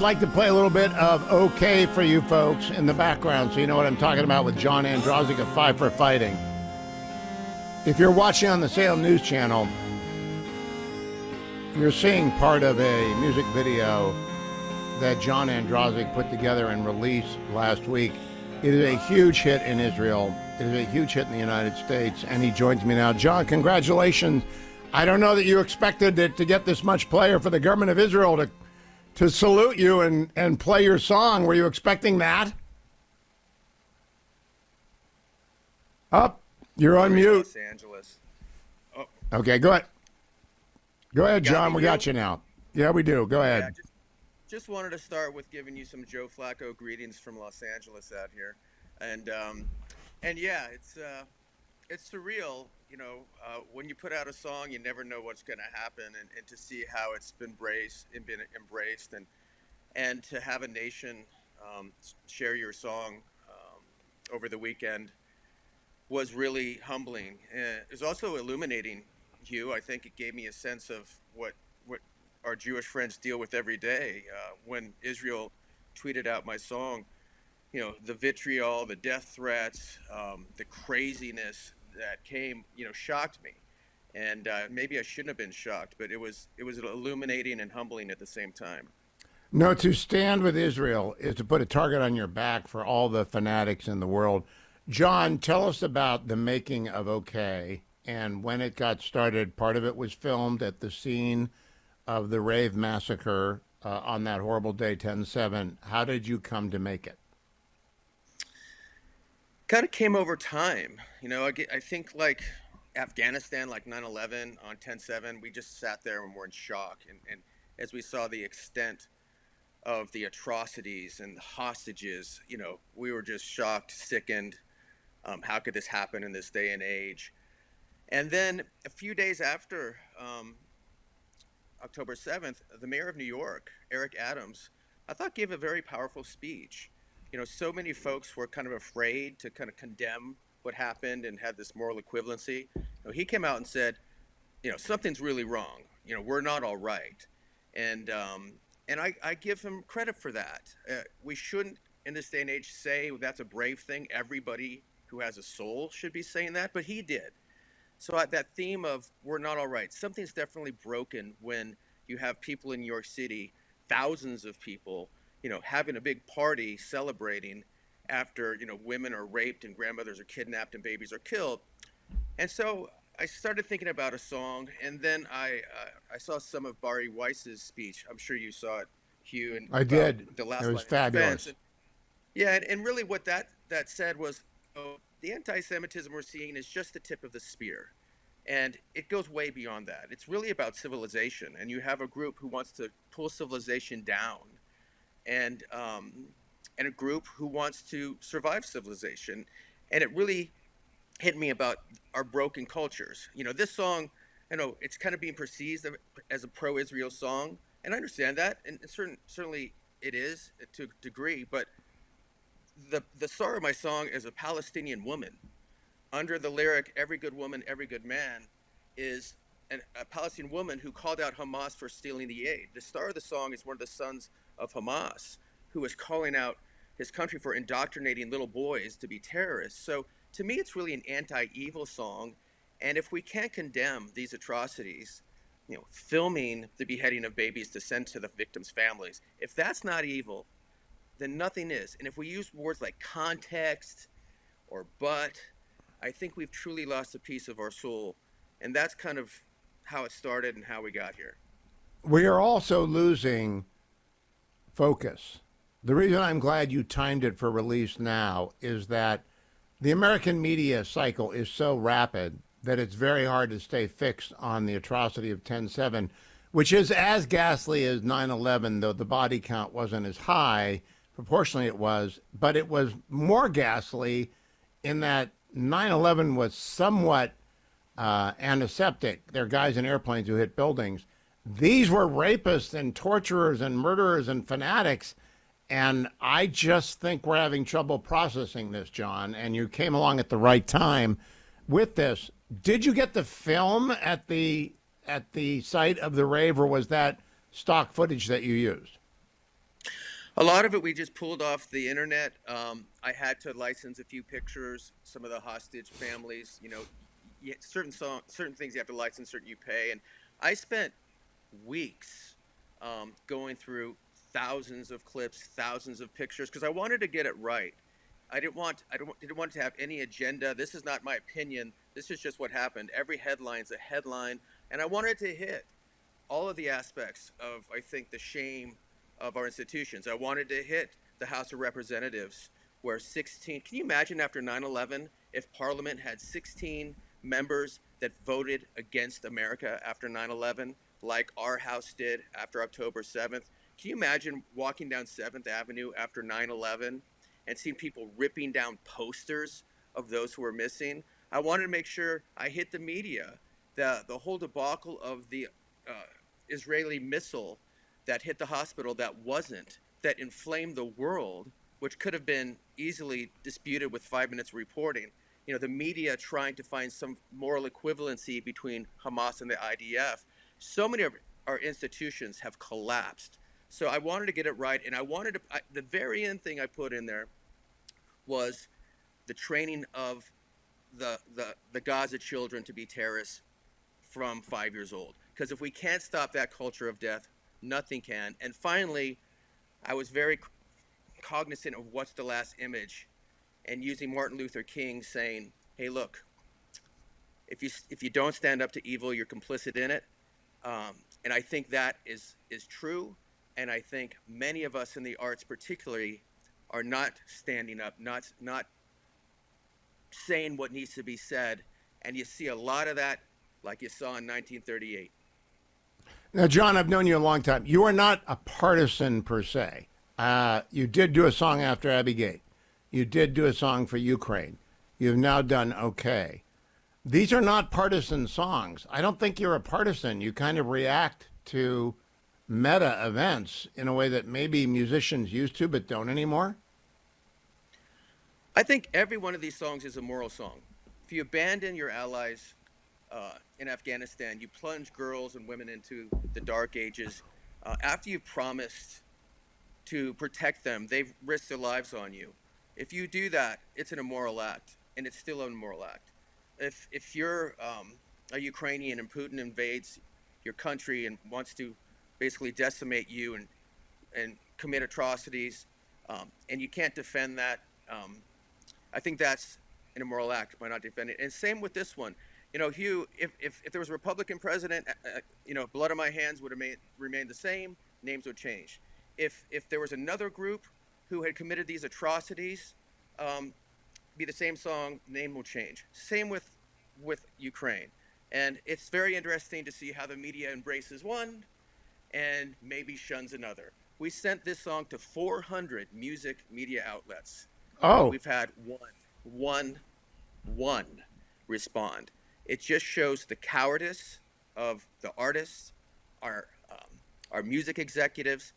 I'd like to play a little bit of OK for you folks in the background so you know what I'm talking about with John Ondrasik of Five for Fighting. If you're watching on the Salem News Channel, you're seeing part of a music video that John Ondrasik put together and released last week. It is a huge hit in Israel. It is a huge hit in the United States, and he joins me now. John, congratulations. I don't know that you expected it to get this much play or for the government of Israel to salute you and play your song. Were you expecting that? Up. You're on mute. Los Angeles. Oh. Okay, go ahead. Go ahead, John. We got you now. Yeah, we do. Go ahead. Yeah, just wanted to start with giving you some Joe Flacco greetings from Los Angeles out here, and yeah, it's surreal. You know, when you put out a song, you never know what's going to happen, and to see how it's been embraced, and to have a nation share your song over the weekend was really humbling. It was also illuminating, Hugh. I think it gave me a sense of what our Jewish friends deal with every day. When Israel tweeted out my song, you know, the vitriol, the death threats, the craziness that came, you know, shocked me. And maybe I shouldn't have been shocked, but it was illuminating and humbling at the same time. No, to stand with Israel is to put a target on your back for all the fanatics in the world. John, tell us about the making of OK and when it got started. Part of it was filmed at the scene of the rave massacre on that horrible day, 10/7. How did you come to make it? Kind of came over time. You know, I think like Afghanistan, like 9/11 on 10/7, we just sat there and were in shock. And as we saw the extent of the atrocities and the hostages, you know, we were just shocked, sickened. How could this happen in this day and age? And then a few days after October 7th, the mayor of New York, Eric Adams, I thought gave a very powerful speech. You know, so many folks were kind of afraid to kind of condemn what happened and had this moral equivalency. You know, he came out and said, you know, something's really wrong. You know, we're not all right. And I give him credit for that. We shouldn't, in this day and age, say that's a brave thing. Everybody who has a soul should be saying that, but he did. So that theme of we're not all right, something's definitely broken when you have people in New York City, thousands of people, you know, having a big party celebrating after, you know, women are raped and grandmothers are kidnapped and babies are killed. And so I started thinking about a song, and then I saw some of Barry Weiss's speech. I'm sure you saw it, Hugh. And I did. The last it was fabulous. And really what that said was, oh, the anti-Semitism we're seeing is just the tip of the spear. And it goes way beyond that. It's really about civilization. And you have a group who wants to pull civilization down, and a group who wants to survive civilization. And it really hit me about our broken cultures. You know, this song, you know, it's kind of being perceived as a pro-Israel song. And I understand that. And certainly it is to a degree. But the star of my song is a Palestinian woman. Under the lyric, every good woman, every good man, is a Palestinian woman who called out Hamas for stealing the aid. The star of the song is one of the sons of Hamas, who is calling out his country for indoctrinating little boys to be terrorists. So to me, it's really an anti-evil song. And if we can't condemn these atrocities, you know, filming the beheading of babies to send to the victims' families, if that's not evil, then nothing is. And if we use words like context or but, I think we've truly lost a piece of our soul. And that's kind of how it started and how we got here. We are also losing focus. The reason I'm glad you timed it for release now is that the American media cycle is so rapid that it's very hard to stay fixed on the atrocity of 10/7, which is as ghastly as 9/11, though the body count wasn't as high. Proportionally it was, but it was more ghastly in that 9/11 was somewhat antiseptic. There are guys in airplanes who hit buildings. These were rapists and torturers and murderers and fanatics. And I just think we're having trouble processing this, John. And you came along at the right time with this. Did you get the film at the site of the rave, or was that stock footage that you used? A lot of it we just pulled off the internet. I had to license a few pictures. Some of the hostage families, certain things you have to license, certain you pay, and I spent weeks going through thousands of clips, thousands of pictures because I wanted to get it right. Didn't want to have any agenda. This is not my opinion. This is just what happened. Every headline's a headline, and I wanted to hit all of the aspects of, I think, the shame of our institutions. I wanted to hit the House of Representatives, where 16, can you imagine after 9/11 if Parliament had 16 members that voted against America after 9/11, like our House did after October 7th? Can you imagine walking down 7th Avenue after 9/11 and seeing people ripping down posters of those who were missing? I wanted to make sure I hit the media, the whole debacle of the uh, Israeli missile that hit the hospital that inflamed the world, which could have been easily disputed with 5 minutes of reporting. The media trying to find some moral equivalency between Hamas and the IDF. So many of our institutions have collapsed. So I wanted to get it right, and the very end thing I put in there was the training of the Gaza children to be terrorists from 5 years old. Because if we can't stop that culture of death, nothing can. And finally, I was very cognizant of what's the last image, and using Martin Luther King saying, "Hey, look, if you don't stand up to evil, you're complicit in it." And I think that is true. And I think many of us in the arts, particularly, are not standing up, not saying what needs to be said. And you see a lot of that, like you saw in 1938. Now, John, I've known you a long time. You are not a partisan per se. You did do a song after Abbey Gate. You did do a song for Ukraine. You've now done okay. These are not partisan songs. I don't think you're a partisan. You kind of react to meta events in a way that maybe musicians used to but don't anymore. I think every one of these songs is a moral song. If you abandon your allies in Afghanistan, you plunge girls and women into the dark ages. After you've promised to protect them, they've risked their lives on you. If you do that, it's an immoral act, and it's still an immoral act. If you're a Ukrainian and Putin invades your country and wants to basically decimate you and commit atrocities, and you can't defend that, I think that's an immoral act by not defending it. And same with this one. Hugh, if there was a Republican president, blood on my hands would have remained the same. Names would change. If there was another group who had committed these atrocities, be the same song, name will change. Same with Ukraine. And it's very interesting to see how the media embraces one and maybe shuns another. We sent this song to 400 music media outlets. Oh, We've had one respond. It just shows the cowardice of the artists, our our music executives,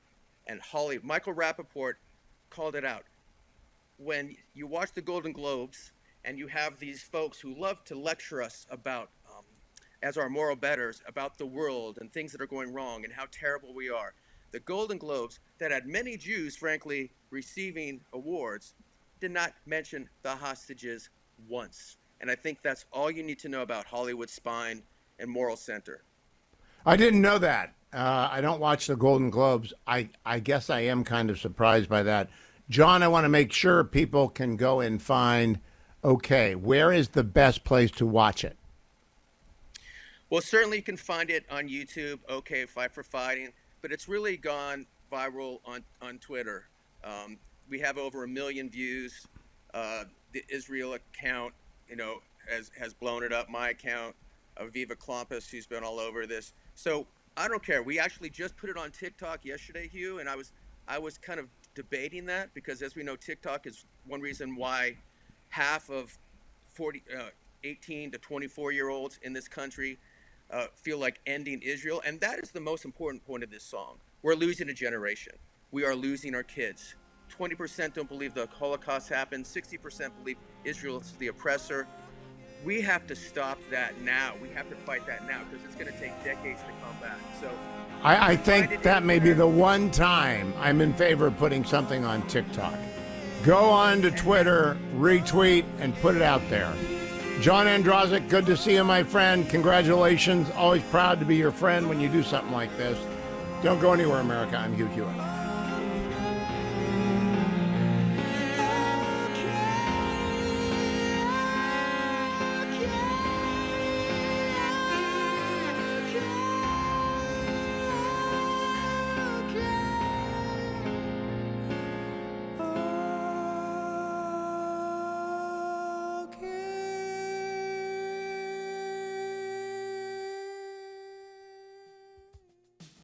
and Hollywood. Michael Rappaport called it out. When you watch the Golden Globes and you have these folks who love to lecture us about, as our moral betters, about the world and things that are going wrong and how terrible we are, the Golden Globes, that had many Jews, frankly, receiving awards, did not mention the hostages once. And I think that's all you need to know about Hollywood Spine and Moral Center. I didn't know that. I don't watch the Golden Globes. I guess I am kind of surprised by that. John, I want to make sure people can go and find, okay, where is the best place to watch it? Well, certainly you can find it on YouTube, okay, Fight for Fighting, but it's really gone viral on Twitter. We have over 1 million views. The Israel account, has blown it up. My account, Viva Klompus, who's been all over this. So I don't care. We actually just put it on TikTok yesterday, Hugh, and I was kind of debating that because, as we know, TikTok is one reason why half of 18 to 24-year-olds in this country feel like ending Israel. And that is the most important point of this song. We're losing a generation. We are losing our kids. 20% don't believe the Holocaust happened. 60% believe Israel is the oppressor. We have to stop that now. We have to fight that now because it's going to take decades to come back. So I find think it that may be anywhere. the one time I'm in favor of putting something on TikTok. Go on to Twitter, retweet, and put it out there. John Ondrasik, good to see you, my friend. Congratulations. Always proud to be your friend when you do something like this. Don't go anywhere, America. I'm Hugh Hewitt.